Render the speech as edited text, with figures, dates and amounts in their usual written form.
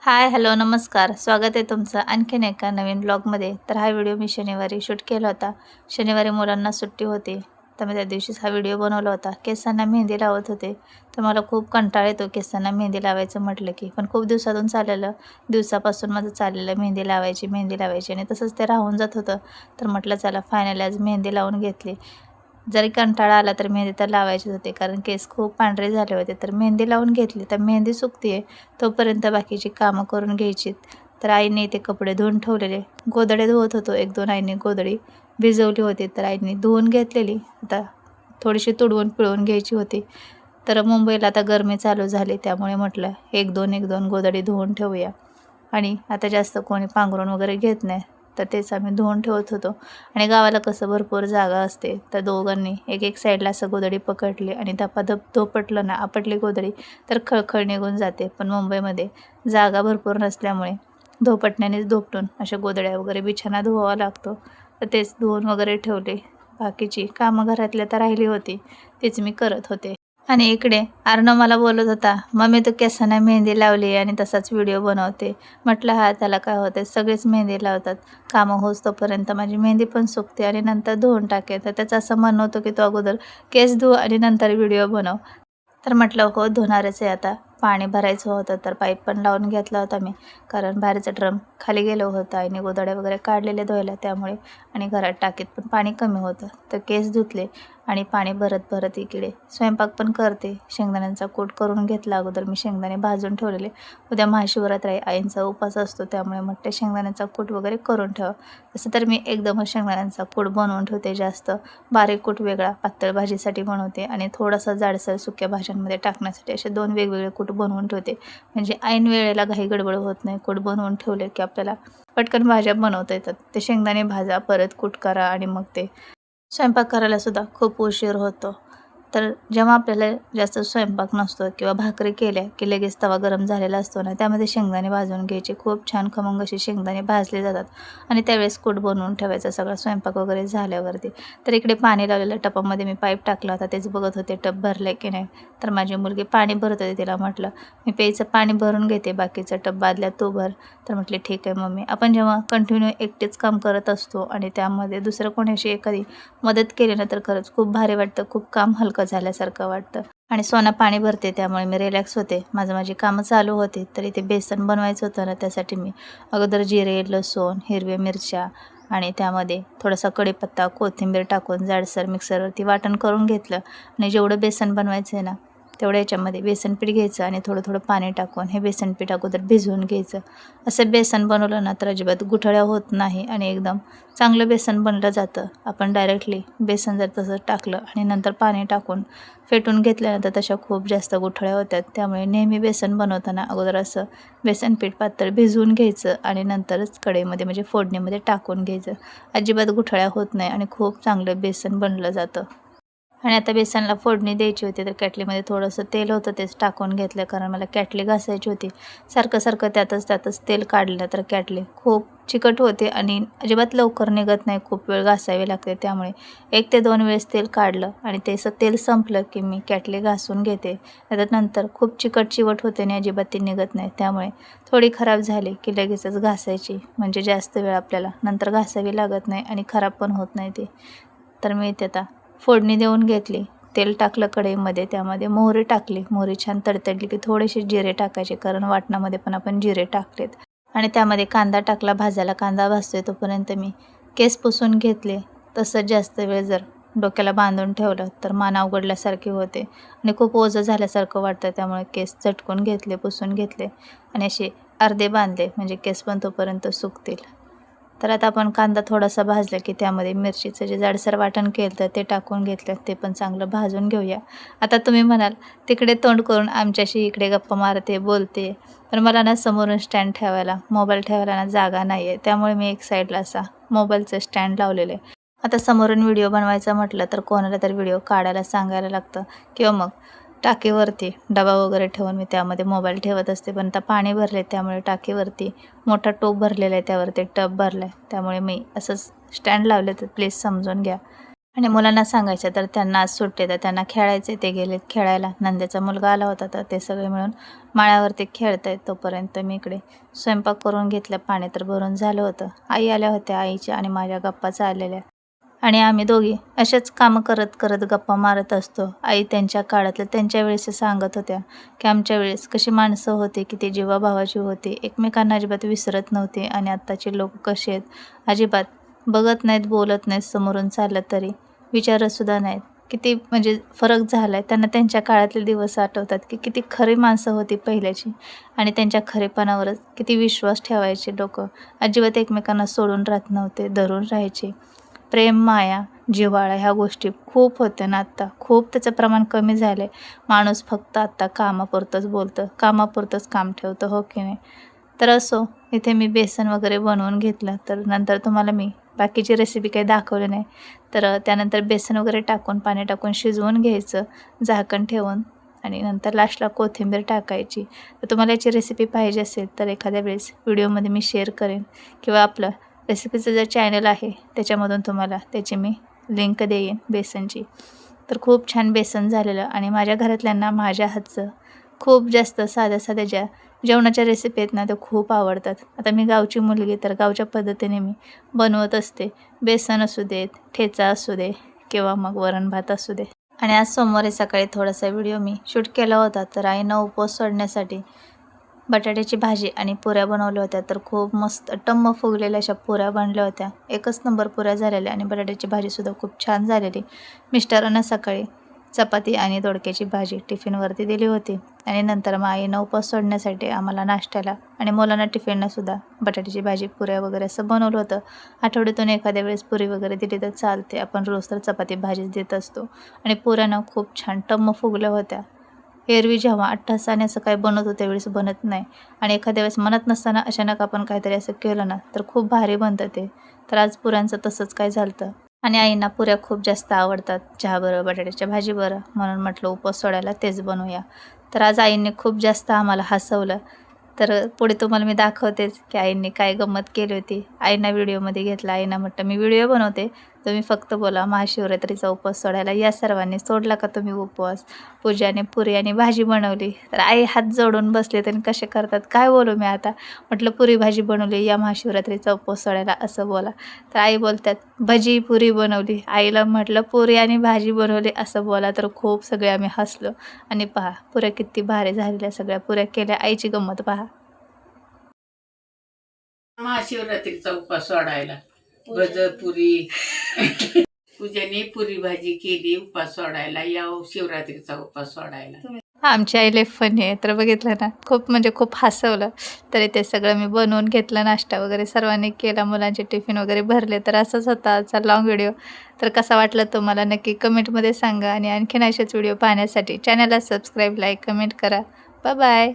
हाय, hello, नमस्कार. स्वागत आहे तुमचं आणखीन एका नवीन ब्लॉगमध्ये. तर हा व्हिडिओ मी शनिवारी शूट केला होता. शनिवारी मुलांना सुट्टी होती, तर मी त्या दिवशीच हा व्हिडिओ बनवला होता. केसांना मेहंदी लावत होते, तर मला खूप कंटाळा येतो केसांना मेहंदी लावायचं म्हटलं की. पण खूप दिवसातून चाललेलं, दिवसापासून माझं चाललेलं मेहंदी लावायची आणि तसंच ते राहून जात होतं. तर म्हटलं चला फायनली आज मेहंदी लावून घेतली. जरी कंटाळा आला तर मेहंदी तर लावायचीच होती, कारण केस खूप पांढरे झाले होते. तर मेहंदी लावून घेतली. तर मेहंदी सुकते तोपर्यंत बाकीची कामं करून घ्यायची. तर आईने इथे कपडे धुवून ठेवलेले, गोधड्या धुवत होतो. 1-2 आईने गोधडी भिजवली होती, तर आईने धुवून घेतलेली. आता थोडीशी तुडवून पिळवून घ्यायची होती. तर मुंबईला आता गरमी चालू झाली, त्यामुळे म्हटलं 1-2 गोधडी धुवून ठेवूया. आणि आता जास्त कोणी पांघरून वगैरे घेत नाही, तर तेच आम्ही धुवून ठेवत होतो. आणि गावाला कसं भरपूर जागा असते, तर दोघांनी एक साईडला असं गोधडी पकडली आणि धपाधप धोपटलं ना, आपटली गोधडी तर खळखळ निघून जाते. पण मुंबईमध्ये जागा भरपूर नसल्यामुळे धोपटण्यानेच धोपटून अशा गोधड्या वगैरे बिछाना धुवावा लागतो. तर तेच धुवून वगैरे ठेवले. बाकीची कामं घरातल्या तर राहिली होती, तीच मी करत होते. आणि इकडे अर्णव मला बोलत होता, "मम्मी तू केसांना मेहंदी लावली आणि तसाच व्हिडिओ बनवते." म्हटलं हा त्याला काय होते, सगळेच मेहंदी लावतात. कामं होईस्तोपर्यंत माझी मेहंदी पण सुकते आणि नंतर धुवून टाकेल. तर त्याचं असं म्हणणं होतं की तू अगोदर केस धुव आणि नंतर व्हिडिओ बनव. तर म्हटलं हो धुणारच आहे आता. पाणी भरायचं होतं तर पाईप पण लावून घेतला होता मी, कारण बाहेरचं ड्रम खाली गेलं होतं. आईने गोधड्या वगैरे काढलेले धुवायला त्यामुळे, आणि घरात टाकीत पण पाणी कमी होतं. तर केस धुतले आणि पाणी भरत भरत इकडे स्वयंपाक पण करते. शेंगदाण्यांचा कूट करून घेतला अगोदर मी, शेंगदाणे भाजून ठेवलेले. उद्या महाशिवरात्री आईंचा उपवास असतो, त्यामुळे म्हटलं शेंगदाण्यांचा कूट वगैरे करून ठेवा. तसं तर मी एकदमच शेंगदाण्यांचा कूट बनवून ठेवते. जास्त बारीक कूट वेगळा पातळ भाजीसाठी बनवते आणि थोडासा जाडसर सुक्या भाज्यांमध्ये टाकण्यासाठी असे 2 वेगवेगळे कूट बनवून ठेवते. म्हणजे ऐन वेळेला घाई गडबड होत नाही. कूट बनवून ठेवले की आपल्याला पटकन भाज्या बनवता येतात. ते शेंगदाणे भाजा, परत कूट करा आणि मग ते स्वयंपाक करायला सुद्धा खूप उशीर होतो. तर जेव्हा आपल्याला जास्त स्वयंपाक नसतो किंवा भाकरी केल्या की लगेच तवा गरम झालेला असतो ना, त्यामध्ये शेंगदाणे भाजून घ्यायचे. खूप छान खमंग असे शेंगदाणे भाजले जातात आणि त्यावेळेस कूट बनवून ठेवायचा सगळा स्वयंपाक वगैरे झाल्यावरती. तर इकडे पाणी लावलेल्या टपामध्ये मी पाईप टाकला होता, तेच बघत होते टब भरले की नाही. तर माझी मुलगी पाणी भरत होती, तिला म्हटलं मी प्यायचं पाणी भरून घेते, बाकीचं टब बादल्या तू भर. तर म्हटले ठीक आहे मम्मी. आपण जेव्हा कंटिन्यू एकटेच काम करत असतो आणि त्यामध्ये दुसरं कोणी अशी एखादी मदत केली ना, तर खरंच खूप भारी वाटतं, खूप काम हलकं झाल्यासारखं वाटतं. आणि सोना पाणी भरते त्यामुळे मी रिलॅक्स होते. माझी कामं चालू होती. तर इथे बेसन बनवायचं होतं ना, त्यासाठी मी अगोदर जिरे, लसूण, हिरव्या मिरच्या आणि त्यामध्ये थोडासा कढीपत्ता, कोथिंबीर टाकून जाडसर मिक्सरवरती वाटण करून घेतलं. आणि जेवढं बेसन बनवायचं आहे ना, तेवढं याच्यामध्ये बेसन पीठ घ्यायचं आणि थोडं थोडं पाणी टाकून हे बेसन पीठ अगोदर भिजवून घ्यायचं. असं बेसन बनवलं ना, तर अजिबात गुठळ्या होत नाही आणि एकदम चांगलं बेसन बनलं जातं. आपण डायरेक्टली बेसन जर तसं टाकलं आणि नंतर पाणी टाकून फेटून घेतल्यानंतर तशा खूप जास्त गुठळ्या होतात. त्यामुळे नेहमी बेसन बनवताना अगोदर असं बेसन पीठ पातळ भिजवून घ्यायचं आणि नंतरच कढईमध्ये म्हणजे फोडणीमध्ये टाकून घ्यायचं. अजिबात गुठळ्या होत नाही आणि खूप चांगलं बेसन बनलं जातं. आणि आता बेसनला फोडणी द्यायची होती, तर कॅटलीमध्ये थोडंसं तेल होतं, तेच टाकून घेतलं, कारण मला कॅटली घासायची होती. सारखं त्यातच तेल काढलं तर कॅटली खूप चिकट होते आणि अजिबात लवकर निघत नाही, खूप वेळ घासावी लागते. त्यामुळे 1 ते 2 वेळेस तेल काढलं आणि तेल संपलं की मी कॅटली घासून घेते. नंतर खूप चिवट होते आणि अजिबात ती निघत नाही. त्यामुळे थोडी खराब झाली की लगेचच घासायची, म्हणजे जास्त वेळ आपल्याला नंतर घासावी लागत नाही आणि खराब पण होत नाही ती. तर मी इथे आता फोडणी देऊन घेतली. तेल टाकलं कढईमध्ये, त्यामध्ये मोहरी टाकली. मोहरी छान तडतडली की थोडेसे जिरे टाकायचे, कारण वाटणामध्ये पण आपण जिरे टाकलेत. आणि त्यामध्ये कांदा टाकला भाजायला. कांदा भाजतोय तोपर्यंत मी केस पुसून घेतले. तसंच जास्त वेळ जर डोक्याला बांधून ठेवलं तर मान अवघडल्यासारखी होते आणि खूप ओझं झाल्यासारखं वाटतं. त्यामुळे केस झटकून घेतले, पुसून घेतले आणि असे अर्धे बांधले, म्हणजे केस पण तोपर्यंत सुकतील. तर आता आपण कांदा थोडासा भाजला की त्यामध्ये मिरचीचं जे जाडसर वाटण केलं तर ते टाकून घेतलं. ते पण चांगलं भाजून घेऊया. आता तुम्ही म्हणाल तिकडे तोंड करून आमच्याशी इकडे गप्पा मारते, बोलते. पण मला ना समोरून स्टँड ठेवायला, मोबाईल ठेवायला ना जागा नाही आहे. त्यामुळे मी एक साईडला असा मोबाईलचं स्टँड लावलेलं आहे. आता समोरून व्हिडिओ बनवायचा म्हटलं तर कोणाला तर व्हिडिओ काढायला सांगायला लागतं, किंवा मग टाकीवरती डबा वगैरे ठेवून मी त्यामध्ये मोबाईल ठेवत असते. पण आता पाणी भरले त्यामुळे टाकीवरती मोठा टोप भरलेला आहे, त्यावरती टब भरला आहे. त्यामुळे मी असंच स्टँड लावले, तर प्लीज समजून घ्या. आणि मुलांना सांगायचं तर त्यांना आज सुट्टी तर त्यांना खेळायचे, ते गेलेत खेळायला. नंदेचा मुलगा आला होता तर ते सगळे मिळून माळ्यावरती खेळत आहेत. तोपर्यंत मी इकडे स्वयंपाक करून घेतलं. पाणी तर भरून झालं होतं. आई आल्या होत्या, आईच्या आणि माझ्या गप्पा चाललेल्या आणि आम्ही दोघी असेच कामं करत करत गप्पा मारत असतो. आई त्यांच्या काळातलं त्यांच्या वेळेस सांगत होत्या की आमच्या वेळेस कशी माणसं होती, किती जीवाभावाची होती, एकमेकांना अजिबात विसरत नव्हते. आणि आत्ताचे लोक कसे आहेत, अजिबात बघत नाहीत, बोलत नाहीत, समोरून चाललं तरी विचारतसुद्धा नाहीत. किती म्हणजे फरक झाला आहे. त्यांना त्यांच्या काळातले दिवस आठवतात की किती खरी माणसं होती पहिल्याची आणि त्यांच्या खरेपणावरच किती विश्वास ठेवायचे लोकं. अजिबात एकमेकांना सोडून राहत नव्हते, धरून राहायचे. प्रेम, माया, जिव्हाळा ह्या गोष्टी खूप होत्या ना आत्ता. खूप त्याचं प्रमाण कमी झालं आहे. माणूस फक्त आत्ता कामापुरतंच बोलतं, कामापुरतंच काम ठेवतं, हो की नाही? तर असो, इथे मी बेसन वगैरे बनवून घेतलं. तर नंतर तुम्हाला मी बाकीची रेसिपी काही दाखवली नाही. तर त्यानंतर बेसन वगैरे टाकून, पाणी टाकून शिजवून घ्यायचं झाकण ठेवून आणि नंतर लास्टला कोथिंबीर टाकायची. तर तुम्हाला याची रेसिपी पाहिजे असेल तर एखाद्या वेळेस व्हिडिओमध्ये मी शेअर करेन किंवा आपलं रेसिपीचं जे चॅनल आहे त्याच्यामधून तुम्हाला त्याची मी लिंक देईन बेसनची. तर खूप छान बेसन झालेलं आणि माझ्या घरातल्यांना माझ्या हातचं खूप जास्त साध्या साध्या ज्या जेवणाच्या रेसिपी आहेत ना त्या खूप आवडतात. आता मी गावची मुलगी तर गावच्या पद्धतीने मी बनवत असते. बेसन असू देत, ठेचा असू दे किंवा मग वरण भात असू दे. आणि आज सोमवारी सकाळी थोडासा व्हिडिओ मी शूट केला होता. तर आईनं उपवास सोडण्यासाठी बटाट्याची भाजी आणि पुऱ्या बनवल्या होत्या. तर खूप मस्त टम्म फुगलेल्या अशा पुऱ्या बनल्या होत्या. एकच नंबर पुऱ्या झालेल्या आणि बटाट्याची भाजीसुद्धा खूप छान झालेली. मिस्टरांना सकाळी चपाती आणि दोडक्याची भाजी टिफिनवरती दिली होती आणि नंतर मग आईनं उपवास सोडण्यासाठी आम्हाला नाश्त्याला आणि मुलांना टिफिनलासुद्धा बटाट्याची भाजी, पुऱ्या वगैरे असं बनवलं होतं. आठवड्यातून एखाद्या वेळेस पुरी वगैरे दिली तर चालते. आपण रोज तर चपाती भाजीच देत असतो. आणि पुऱ्यानं खूप छान टम्म फुगल्या होत्या. एरवी जेव्हा अट्टासाने असं काही बनवतो त्यावेळेस बनत नाही आणि एखाद्या वेळेस म्हणत नसताना अचानक आपण काहीतरी असं केलं ना तर खूप भारी बनतं ते. तर आज पुऱ्यांचं तसंच काय झालं आणि आईंना पुऱ्या खूप जास्त आवडतात चहाबरोबर, बटाट्याच्या भाजीबरोबर. म्हणून म्हटलं उपवास सोडायला तेच बनवूया. तर आज आईंनी खूप जास्त आम्हाला हसवलं. तर पुढे तुम्हाला मी दाखवतेच की आईंनी काय गंमत केली होती. आईंना व्हिडिओमध्ये घेतलं. आईंना म्हटलं मी व्हिडिओ बनवते, तुम्ही फक्त बोला महाशिवरात्रीचा उपवास सोडायला या सर्वांनी. सोडला का तुम्ही उपवास? पूजाने पुरी आणि भाजी बनवली. तर आई हात जोडून बसले आणि कसे करतात काय बोलू मी आता. म्हटलं पुरी भाजी बनवली या महाशिवरात्रीचा उपवास सोडायला असं बोला. तर आई बोलतात भजी पुरी बनवली. आईला म्हटलं पुरी आणि भाजी बनवली असं बोला. तर खूप सगळे आम्ही हसलो. आणि पहा पुऱ्या किती भारी झालेल्या, सगळ्या पुऱ्या केल्या. आईची गंमत पहा. महाशिवरात्रीचा उपवास सोडायला भज पुरी पूजेने पुरी भाजी केली उपवास सोडायला. या शिवरात्रीचा उपवास सोडायला. आमची आई लई फनी आहे. तर बघितलं ना खूप म्हणजे खूप हसवलं. तरी ते सगळं मी बनवून घेतलं, नाश्ता वगैरे सर्वांनी केला, मुलांचे टिफिन वगैरे भरले. तर असंच होता आजचा लाँग व्हिडिओ. तर कसा वाटला तुम्हाला नक्की कमेंटमध्ये सांगा आणि आणखीन असेच व्हिडिओ पाहण्यासाठी चॅनलला सबस्क्राईब, लाईक, कमेंट करा. Bye bye.